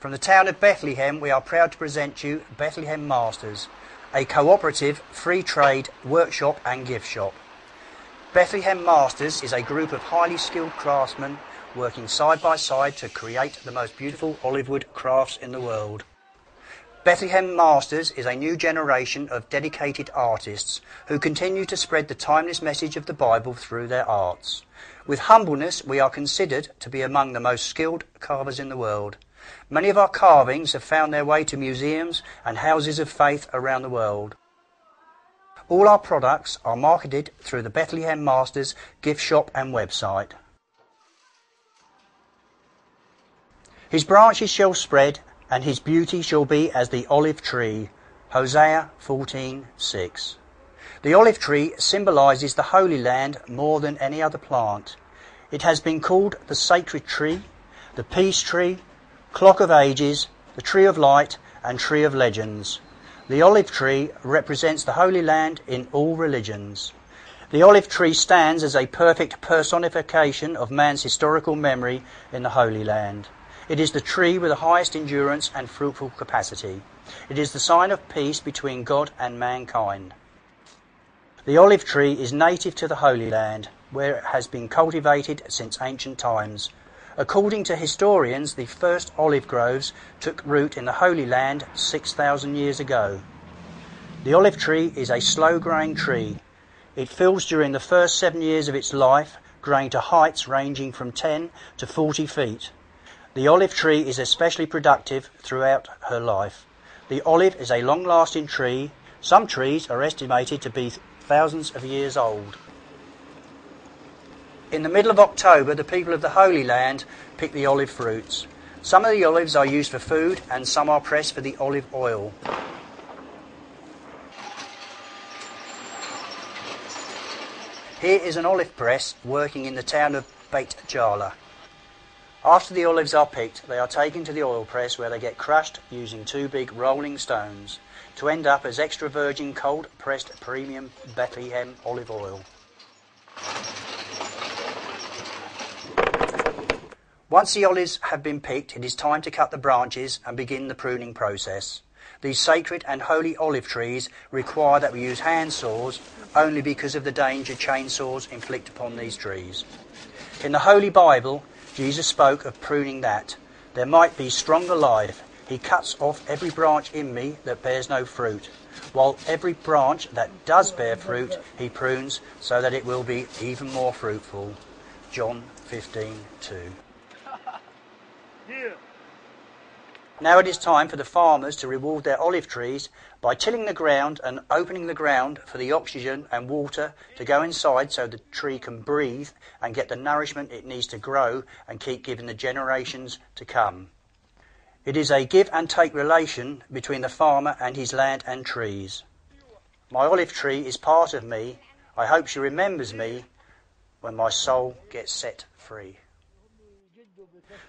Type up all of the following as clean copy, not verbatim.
From the town of Bethlehem, we are proud to present you Bethlehem Masters, a cooperative free trade workshop and gift shop. Bethlehem Masters is a group of highly skilled craftsmen working side by side to create the most beautiful olive wood crafts in the world. Bethlehem Masters is a new generation of dedicated artists who continue to spread the timeless message of the Bible through their arts. With humbleness, we are considered to be among the most skilled carvers in the world. Many of our carvings have found their way to museums and houses of faith around the world. All our products are marketed through the Bethlehem Masters gift shop and website. His branches shall spread, and his beauty shall be as the olive tree. Hosea 14:6. The olive tree symbolises the Holy Land more than any other plant. It has been called the sacred tree, the peace tree, clock of ages, the tree of light and tree of legends. The olive tree represents the Holy Land in all religions. The olive tree stands as a perfect personification of man's historical memory in the Holy Land. It is the tree with the highest endurance and fruitful capacity. It is the sign of peace between God and mankind. The olive tree is native to the Holy Land, where it has been cultivated since ancient times. According to historians, the first olive groves took root in the Holy Land 6,000 years ago. The olive tree is a slow-growing tree. It fills during the first 7 years of its life, growing to heights ranging from 10 to 40 feet. The olive tree is especially productive throughout her life. The olive is a long-lasting tree. Some trees are estimated to be thousands of years old. In the middle of October, the people of the Holy Land pick the olive fruits. Some of the olives are used for food and some are pressed for the olive oil. Here is an olive press working in the town of Beit Jala. After the olives are picked, they are taken to the oil press where they get crushed using 2 big rolling stones to end up as extra virgin cold pressed premium Bethlehem olive oil. Once the olives have been picked, it is time to cut the branches and begin the pruning process. These sacred and holy olive trees require that we use hand saws only because of the danger chainsaws inflict upon these trees. In the Holy Bible, Jesus spoke of pruning that there might be stronger life. He cuts off every branch in me that bears no fruit, while every branch that does bear fruit he prunes so that it will be even more fruitful. John 15:2. Now it is time for the farmers to reward their olive trees by tilling the ground and opening the ground for the oxygen and water to go inside so the tree can breathe and get the nourishment it needs to grow and keep giving the generations to come. It is a give and take relation between the farmer and his land and trees. My olive tree is part of me. I hope she remembers me when my soul gets set free.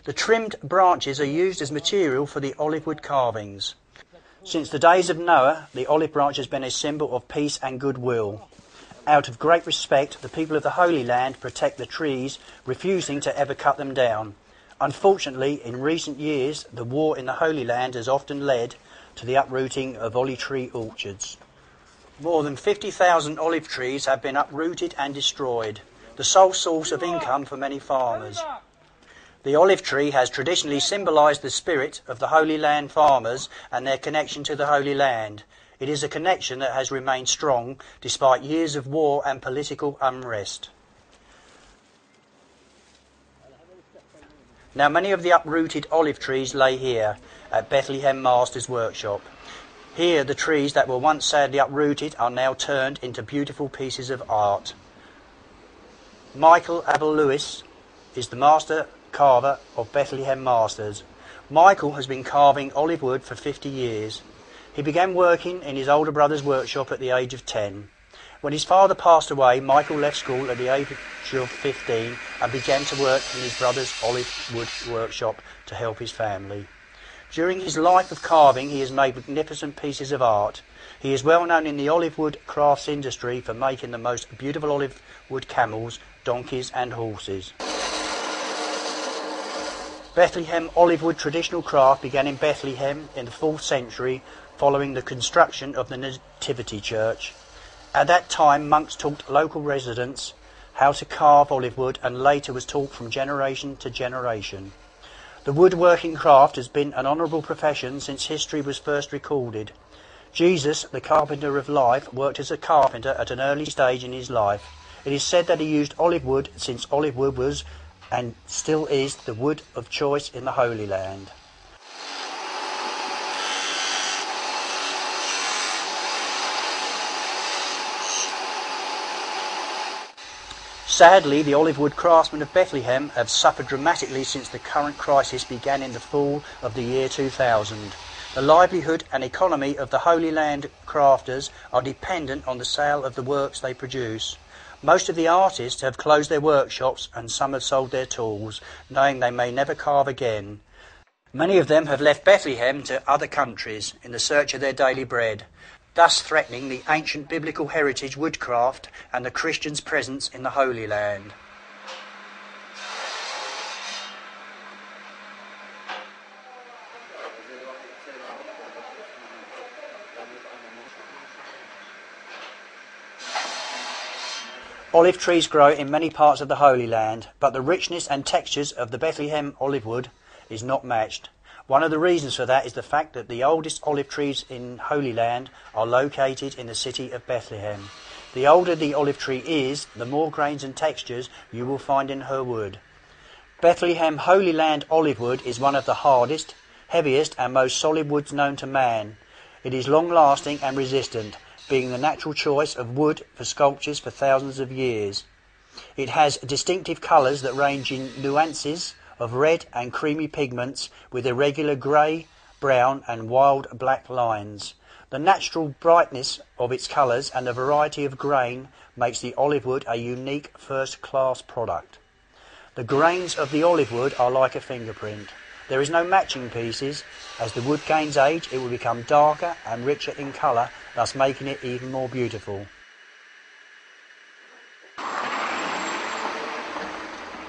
The trimmed branches are used as material for the olive wood carvings. Since the days of Noah, the olive branch has been a symbol of peace and goodwill. Out of great respect, the people of the Holy Land protect the trees, refusing to ever cut them down. Unfortunately, in recent years, the war in the Holy Land has often led to the uprooting of olive tree orchards. More than 50,000 olive trees have been uprooted and destroyed, the sole source of income for many farmers. The olive tree has traditionally symbolised the spirit of the Holy Land farmers and their connection to the Holy Land. It is a connection that has remained strong despite years of war and political unrest. Now many of the uprooted olive trees lay here at Bethlehem Masters Workshop. Here the trees that were once sadly uprooted are now turned into beautiful pieces of art. Michael Abel-Lewis is the master carver of Bethlehem Masters. Michael has been carving olive wood for 50 years. He began working in his older brother's workshop at the age of 10. When his father passed away, Michael left school at the age of 15 and began to work in his brother's olive wood workshop to help his family. During his life of carving, he has made magnificent pieces of art. He is well known in the olive wood crafts industry for making the most beautiful olive wood camels, donkeys and horses. Bethlehem olive wood traditional craft began in Bethlehem in the 4th century following the construction of the Nativity Church. At that time, monks taught local residents how to carve olive wood, and later was taught from generation to generation. The woodworking craft has been an honourable profession since history was first recorded. Jesus, the carpenter of life, worked as a carpenter at an early stage in his life. It is said that he used olive wood since olive wood was and still is the wood of choice in the Holy Land. Sadly, the olive wood craftsmen of Bethlehem have suffered dramatically since the current crisis began in the fall of the year 2000. The livelihood and economy of the Holy Land crafters are dependent on the sale of the works they produce. Most of the artists have closed their workshops and some have sold their tools, knowing they may never carve again. Many of them have left Bethlehem to other countries in the search of their daily bread, thus threatening the ancient biblical heritage woodcraft and the Christians' presence in the Holy Land. Olive trees grow in many parts of the Holy Land, but the richness and textures of the Bethlehem olive wood is not matched. One of the reasons for that is the fact that the oldest olive trees in Holy Land are located in the city of Bethlehem. The older the olive tree is, the more grains and textures you will find in her wood. Bethlehem Holy Land olive wood is one of the hardest, heaviest and most solid woods known to man. It is long-lasting and resistant, being the natural choice of wood for sculptures for thousands of years. It has distinctive colours that range in nuances of red and creamy pigments with irregular grey, brown and wild black lines. The natural brightness of its colours and the variety of grain makes the olive wood a unique first-class product. The grains of the olive wood are like a fingerprint. There is no matching pieces. As the wood gains age, it will become darker and richer in colour, thus making it even more beautiful.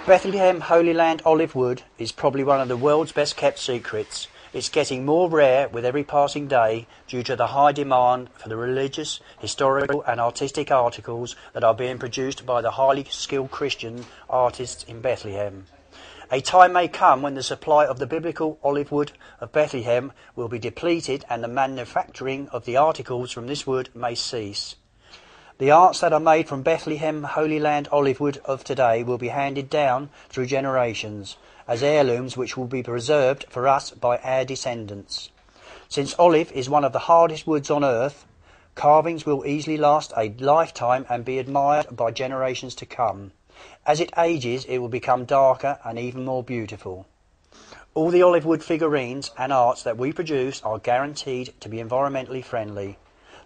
Bethlehem Holy Land olive wood is probably one of the world's best kept secrets. It's getting more rare with every passing day due to the high demand for the religious, historical and artistic articles that are being produced by the highly skilled Christian artists in Bethlehem. A time may come when the supply of the biblical olive wood of Bethlehem will be depleted and the manufacturing of the articles from this wood may cease. The arts that are made from Bethlehem Holy Land olive wood of today will be handed down through generations as heirlooms which will be preserved for us by our descendants. Since olive is one of the hardest woods on earth, carvings will easily last a lifetime and be admired by generations to come. As it ages, it will become darker and even more beautiful. All the olive wood figurines and arts that we produce are guaranteed to be environmentally friendly.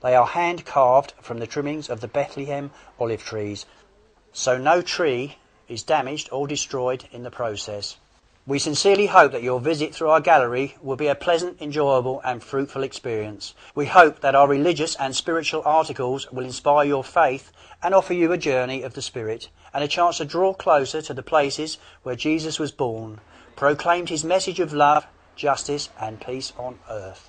They are hand carved from the trimmings of the Bethlehem olive trees, so no tree is damaged or destroyed in the process. We sincerely hope that your visit through our gallery will be a pleasant, enjoyable and fruitful experience. We hope that our religious and spiritual articles will inspire your faith and offer you a journey of the Spirit and a chance to draw closer to the places where Jesus was born, proclaimed his message of love, justice and peace on earth.